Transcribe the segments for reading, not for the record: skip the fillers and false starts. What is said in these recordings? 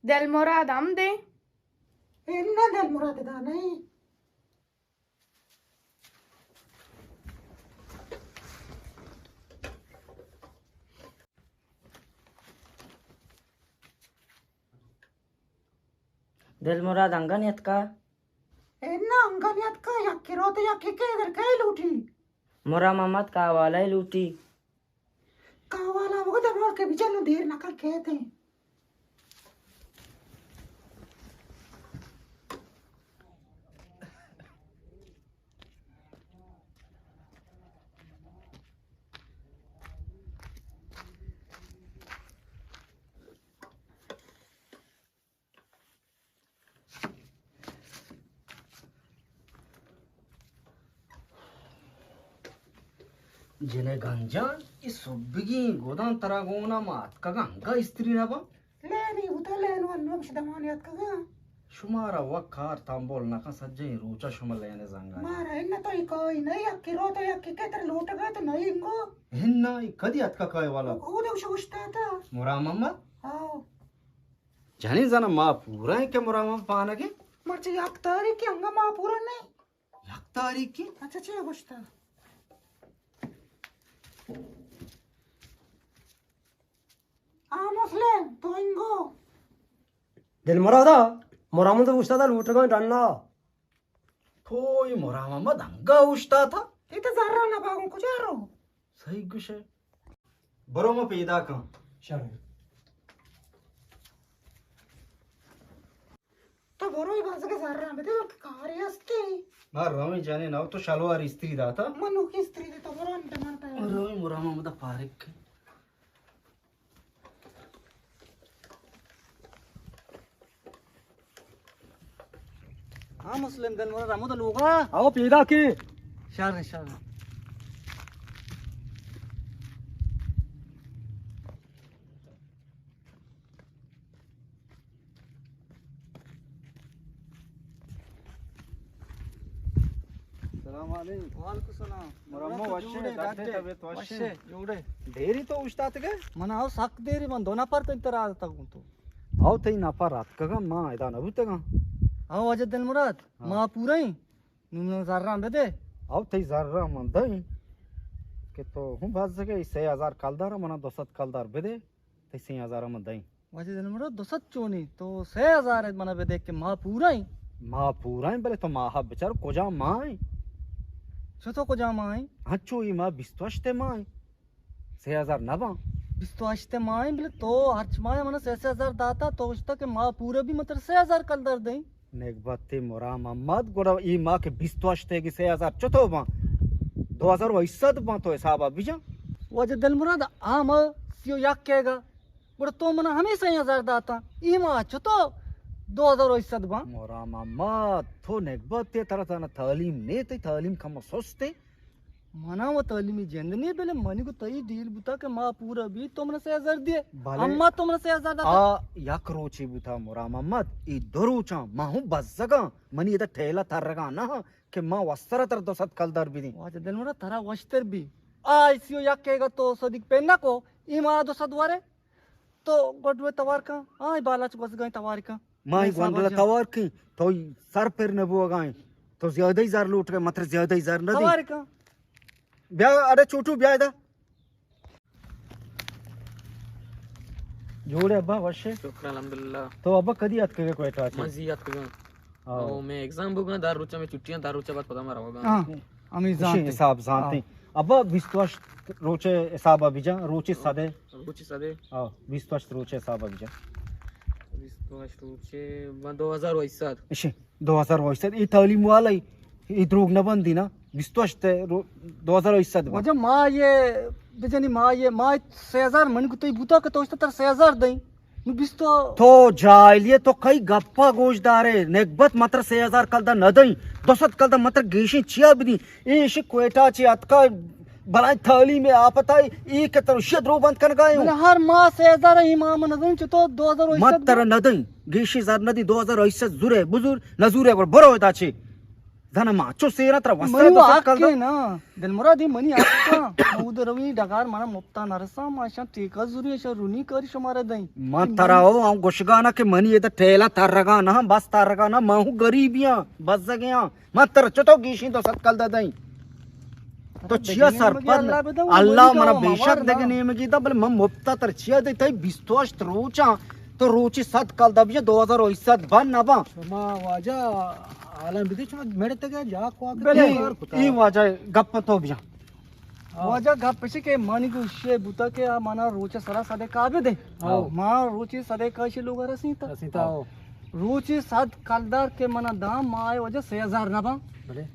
दिल मुराद हम दे इन्ना दिल मुराद दा नहीं दिल मुराद अंगनियत का इन्ना अंगनियत का यक्की रोते यक्की के इधर कई लूटी मुरा मोहम्मद का वाला ही लूटी कावाला वो दबा के बिचन देर नकल कहते जिने गंजा इस सुब्बिगी गोदान तरागोना मात का गंगा स्त्री ना बा लेनी उतर लेनो अन्नम शदमानियत का शुमारा वकार तांबोल नका सज्जे रोचा शुमल लेने जंगा मारा इन्ना तो कोई नहीं यक्की रोते यक्की के तेरे लूट गए तो नहीं इंगो हिन्ना कदी अतका काय वाला वो देख शुष्टा था मुरा मम्मा आओ जानी जना मा पूरा है के मुरा मम्मा पाना के मर्जी यक तारीख की अंगा मां पूरा नहीं एक तारीख की अच्छा चे गुष्टा मुस्लिम तो इंगो दिल मुरादा मुरामद उस्ताद लूट गए डन्ना थोई मुरा मम्मा दंगा उष्टा था इते जरा ना बागो कुछ आरो सही गुश है बरो में पैदा का तो बरो ही बाज के जरा में तो कारियस की मार रमी जाने ना तो शलवार स्त्री दा था मनु की स्त्री तो बरो अंत मानता है रमी मुरा मम्मा दा पारिक हाँ मुस्लिम दिन मुरा रामो तो लोगा आओ पैदा की शार शार सलाम अलैकुम वालेकुम सलाम मुरम्मो वशे दाते तबेत वशे एवढे ढेरी तो उष्तात गे मना आओ साक देरी मन दोना पर तर आता तो आओ तई ना पर रात का मा इदा न बुते गा आओ अजय दिल मुराद मां पूरा ही नुन जर्रा बेदे आओ तई जर्रा मन दई के तो हूं बात सके 6000 कालदार मना 200 कालदार बेदे तई 6000 मन दई अजय दिल मुराद दोसत चोनी तो 6000 है मना बेदे के मां पूरा ही मा पूरा है बले तो मा हा बेचार कोजा माय छतो को जा मां हच्चो ई मा बिस्तवश्ते माय 6000 ना बा बिस्तो आश्ते मां बले तो हर्च मां मना 6000 दाता तो उसता के मां पूरे भी मतलब 6000 कल दर दई नेगबत्ती मुरा मोहम्मद गोरा ई मा के बिस्तवश्ते की 6000 चतो बा 2000 वैसद बा तो हिसाब बिजा वो अजय दिल मुराद आ मां सियो याक केगा बड़ तो मना हमेशा 6000 दाता ई मां छतो 2000 वैसद बा मोरा मोहम्मद तो नेगबत्ती तरह तना तालीम ने ते तालीम कम सोचते मना वो तालीमी जिंदनी बेले मनी को तई डील बुता के मां पूरा भी तुमने 6000 दिए भले। अम्मा तुमने 6000 दाता आ याक रोची बुता मोरा मोहम्मद ई दरुचा माहू बजगा मनी इदा ठेला तरगा ना के मां वस्तर तर दो सत कलदार भी दी वाज दिल मुरा तरा वस्तर भी आ सियो याक केगा तो सदिक पेना को ई मां दो सदवारे तो गडवे तवार का आ बालाच बस गए तवार का माई गोंदला तवार की तो सर पर न बुआ गाय तो ज्यादा ही जार लूट के मात्र ज्यादा ही जार न दी तवार का ब्याह अरे छोटू ब्याह दा जोड़े अब्बा वशे शुक्र अल्हम्दुलिल्लाह तो अब्बा कदी याद करे कोई टाच मजीद करूं ओ मैं एग्जाम बुगा दार रुचा में छुट्टियां दार रुचा बाद पता मारा होगा हां अमी जानते हिसाब जानते अब्बा विश्वास रोचे हिसाब अभिजा रोचे सादे कुछ सदे हां विश्वास रोचे हिसाब अभिजा विश्वास रुचे 2000 वैसाद इशे 2000 वैसाद ई तालीम वाला ई द्रोग न बंदी ना विश्वास ते 2000 वैसाद वजह मां ये बेजनी मां ये मां 6000 मन को तो बुता के तो तर 6000 दई नु बिस्तो तो जाइलिए तो कई गप्पा गोशदारे नेगबत मात्र 6000 कल दा नदई 200 कल दा मात्र गेशी छिया बिदी इश कोएटा ची अतका भला थाली में आपता ई के तर शद्रो बंद कर गए मतलब हर मां 6000 ही मां मन नदन तो 2000 मत तर नदई गेशी जार नदी 2000 ऐसा जुरे बुजुर नजुरे बरो होता छे जाना माचो सेरा तर मनी वस्त्र वो कल आके ना दिल मुराद ही मनी आका उधर रवी डगार माना मुफ्ता नरसा माशा टेका जुरी अशा रुनी करी शुमारा दई मत तराओ आऊं गुशगाना के मनी ये तो ठेला तरगा ना बस तरगा ना मैं हूं गरीबियां बस गया मत तर चतो गीशी तो सत कल दई तो छिया सर पर अल्लाह मना बेशक देगे नेम की तब मैं मुफ्ता तर छिया दे तई बिस्तोश रोचा तो रोची सत कल दबिया 2027 बन ना बा मा वाजा आलम बिदे चमा मेरे तक जा को ई वाजा गप तो बिया वाजा गा पैसे के मानी को शे बुता के माना रोचे सरा सदे काबे दे मा रोचे सदे का शे लोग रसीता रोचे साद कालदार के मना दाम माय वजह 6000 ना बा भले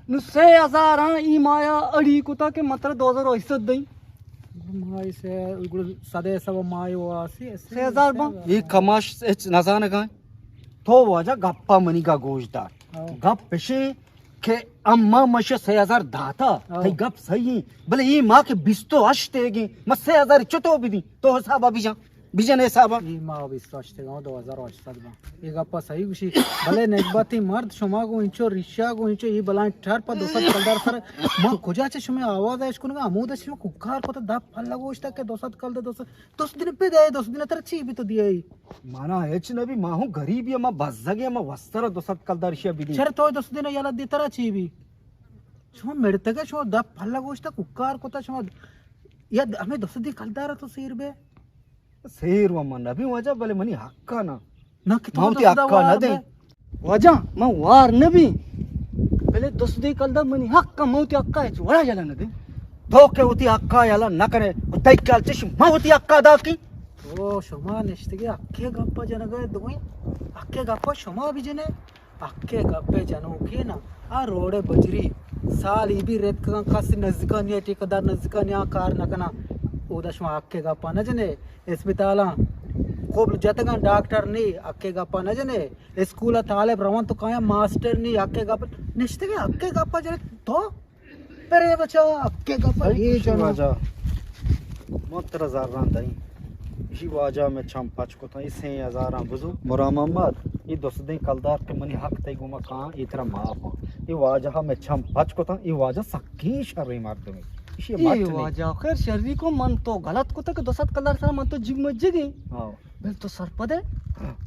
नु 6000 हां ई माया अड़ी कुता के मात्र 2027 दई माय से उगुल सदे सब माय वासी 6000 बा ई कमाश नजान का तो वाजा गप्पा मनी का गोश्तदार गप पेशे के अम्मा मशे 6000 दाता थई गप सही भले ई मां के बिस्तो अष्टेगी म 6000 चतो बिदी तो हिसाब अभी बिजन हिसाब ई मा विश्वास ते 2027 बा ई गप्पा सही गुशी भले नेकबाती मर्द शुमा को इंचो रिशा को इंचो ई बलान ठर पर दोसत कलदार सर मा खोजाचे शुमे आवाज है इसको ना अमूद शुमे कुकार को तो दप फल लगोष्टा के दोसत कल दे दोस दिन पे दे दोस दिन तर ची भी तो दिए माना हेच नबी मा हूं गरीब या मा बजगे मा वस्त्र दोसत कलदार शिया बिदी सर तो दोस दिन याला दे तर ची भी शुमा मेडते के शो दप फल लगोष्टा कुकार को तो शुमा या हमें दोस दिन कलदार तो सिर बे सेर व मन नबी वाजा भले मनी हक्का ना नक्की माउती हक्का ना दे वजा म वार नबी पहले दोस दिन कलदार मनी हक्का माउती हक्का है वड़ा जाला न दे तो के होती हक्का याला ना करे तई काल चश मा होती हक्का दा की ओ शुमा निश्तगे अक्के गप्प जनगे दोई अक्के गप्प शुमा भी जने अक्के गप्पे जनो के ना आ रोडे बजरी साल ई भी रेत का खास नजदीक ने ठेकेदार नजदीक ने कार नकना उदशमा अक्के गप्प न जने अस्पताल कोब जतगा डॉक्टर नी अक्के गप्प न जने स्कूल ताले प्रवन तो काया मास्टर नी अक्के गप्प निश्तगे अक्के गप्प जने तो परे बचा अक्के गप्प ये जनो वाजा मोत्र जार दई इसी वाजा में छम पाच को था इसे 1000 बुजु मोरा मोहम्मद ये दोस दिन कलदार के मनी हक तई गुमा का इतरा माफ ये वाजा में छम पाच को था ये वाजा सकी शर्री मार दे इसी मत ये वाजा खैर शर्री को मन तो गलत को तो के दोसत कलर सर मन तो जिग मज्जगी हां बेल तो सर पदे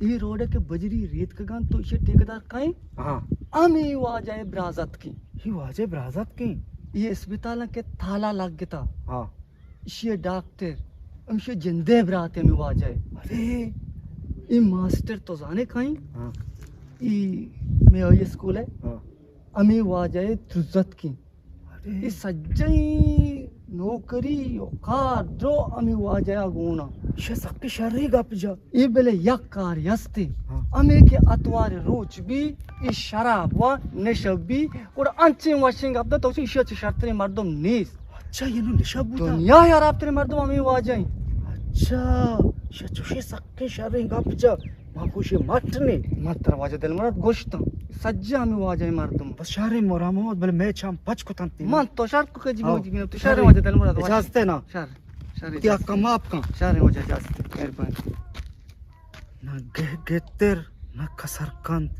ये रोड के बजरी रेत का गान तो इसे ठेकेदार काई हां आमी वाजा ब्राजत की ये वाजे बराजत की ये अस्पताल के थाला लग गया हां इसे डॉक्टर हमसे जिंदे बराते में वाजा अरे ये मास्टर तो जाने काई हां ये में ये स्कूल है हां अमी वाजा तुजत की अरे ये सज्जई नौकरी औकार जो अमी वाजा गुना शे सकी शर्री गप जा ये बेले यक कार्य हस्ते हाँ। अमे के अतवार रोच भी ये शराब व नशब भी और अंचिंग वाशिंग अब तो इसे शर्तरी मर्दम नीस अच्छा ये नो निशा बुता दुनिया यार आप तेरे मर्दम अमी वाजाई अच्छा शे चुशे सकी शर्री गप जा मा खुशी मटने मात्र वाजा दिल मरद गोश्त सज्जा अमी वाजाई मर्दम बस शारे मोरा मोहम्मद भले मैं छम पाच को तंती मन तो शर्त को के हाँ। जिगो तो शहर वाजा दिल मरद इजाजत है ना शहर शहर क्या कमाप का शहर वाजा जास्त मेहरबानी ना गेतेर ना कसरकंद